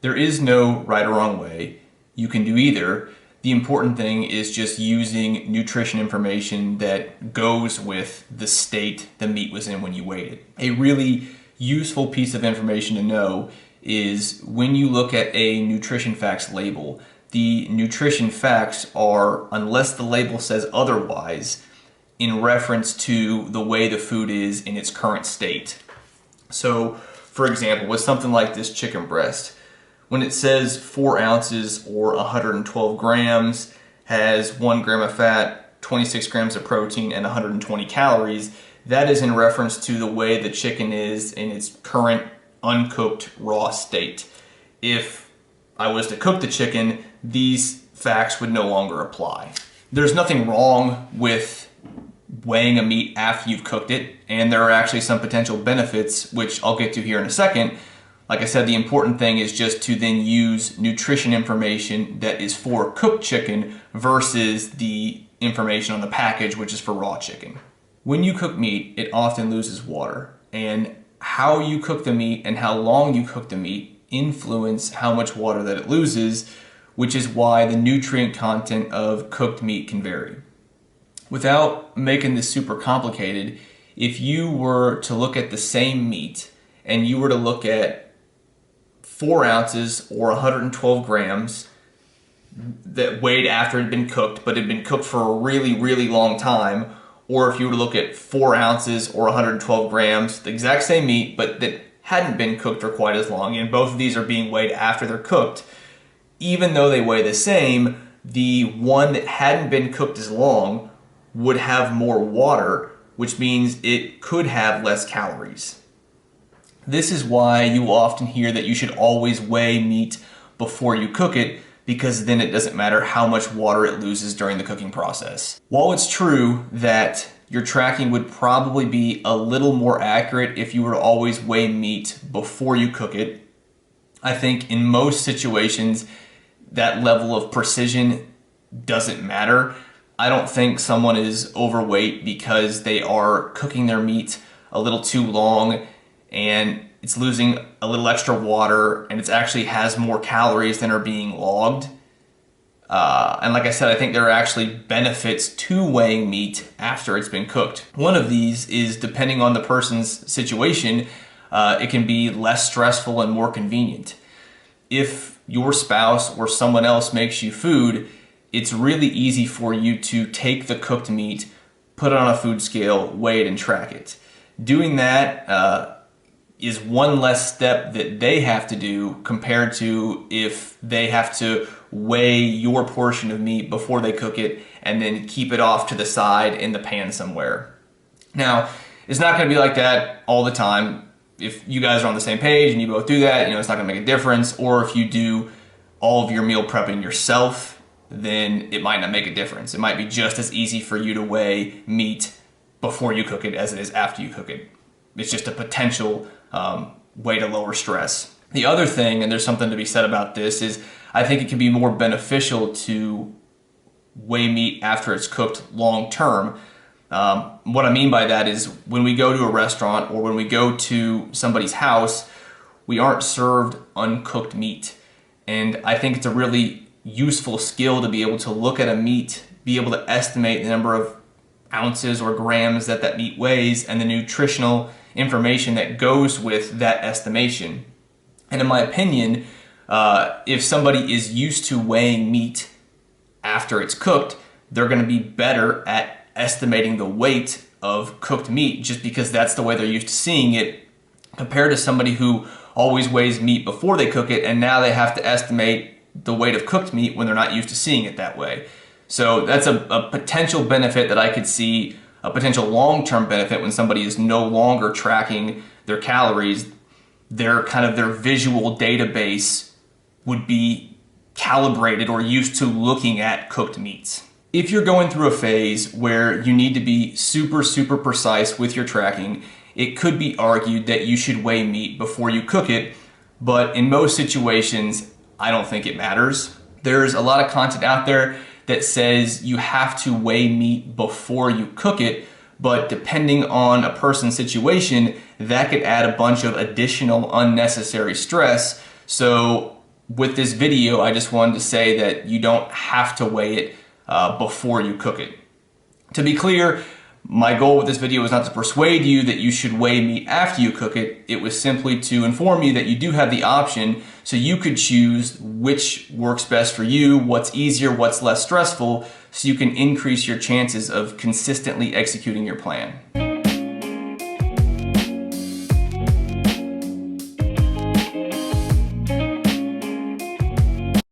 There is no right or wrong way. You can do either. The important thing is just using nutrition information that goes with the state the meat was in when you weighed it. A really useful piece of information to know is when you look at a nutrition facts label, the nutrition facts are, unless the label says otherwise, in reference to the way the food is in its current state. So, for example, with something like this chicken breast, when it says 4 ounces or 112 grams, has 1 gram of fat, 26 grams of protein, and 120 calories, that is in reference to the way the chicken is in its current uncooked raw state. If I was to cook the chicken, these facts would no longer apply. There's nothing wrong with weighing a meat after you've cooked it, and there are actually some potential benefits, which I'll get to here in a second. Like I said, the important thing is just to then use nutrition information that is for cooked chicken versus the information on the package, which is for raw chicken. When you cook meat, it often loses water, and how you cook the meat and how long you cook the meat influence how much water that it loses, which is why the nutrient content of cooked meat can vary. Without making this super complicated, if you were to look at the same meat and you were to look at 4 ounces or 112 grams that weighed after it had been cooked, but had been cooked for a really, really long time, or if you were to look at 4 ounces or 112 grams, the exact same meat, but that hadn't been cooked for quite as long, and both of these are being weighed after they're cooked, even though they weigh the same, the one that hadn't been cooked as long would have more water, which means it could have less calories. This is why you will often hear that you should always weigh meat before you cook it, because then it doesn't matter how much water it loses during the cooking process. While it's true that your tracking would probably be a little more accurate if you were to always weigh meat before you cook it, I think in most situations that level of precision doesn't matter. I don't think someone is overweight because they are cooking their meat a little too long and it's losing a little extra water and it actually has more calories than are being logged. And like I said, I think there are actually benefits to weighing meat after it's been cooked. One of these is, depending on the person's situation, it can be less stressful and more convenient. If your spouse or someone else makes you food, it's really easy for you to take the cooked meat, put it on a food scale, weigh it, and track it. Doing that is one less step that they have to do compared to if they have to weigh your portion of meat before they cook it and then keep it off to the side in the pan somewhere. Now, it's not going to be like that all the time. If you guys are on the same page and you both do that, it's not going to make a difference. Or if you do all of your meal prepping yourself, then it might not make a difference. It might be just as easy for you to weigh meat before you cook it as it is after you cook it. It's just a potential way to lower stress. The other thing, and there's something to be said about this, is I think it can be more beneficial to weigh meat after it's cooked long term. What I mean by that is when we go to a restaurant or when we go to somebody's house, we aren't served uncooked meat. And I think it's a really useful skill to be able to look at a meat, be able to estimate the number of ounces or grams that that meat weighs and the nutritional information that goes with that estimation. And in my opinion, if somebody is used to weighing meat after it's cooked, they're going to be better at estimating the weight of cooked meat just because that's the way they're used to seeing it, compared to somebody who always weighs meat before they cook it and now they have to estimate the weight of cooked meat when they're not used to seeing it that way. So that's a potential benefit that I could see, a potential long-term benefit when somebody is no longer tracking their calories. Their visual database would be calibrated or used to looking at cooked meats. If you're going through a phase where you need to be super, super precise with your tracking, it could be argued that you should weigh meat before you cook it, but in most situations, I don't think it matters. There's a lot of content out there that says you have to weigh meat before you cook it, but depending on a person's situation, that could add a bunch of additional unnecessary stress. So with this video, I just wanted to say that you don't have to weigh it before you cook it. To be clear, my goal with this video was not to persuade you that you should weigh meat after you cook it. It was simply to inform you that you do have the option, so you could choose which works best for you, what's easier, what's less stressful, so you can increase your chances of consistently executing your plan.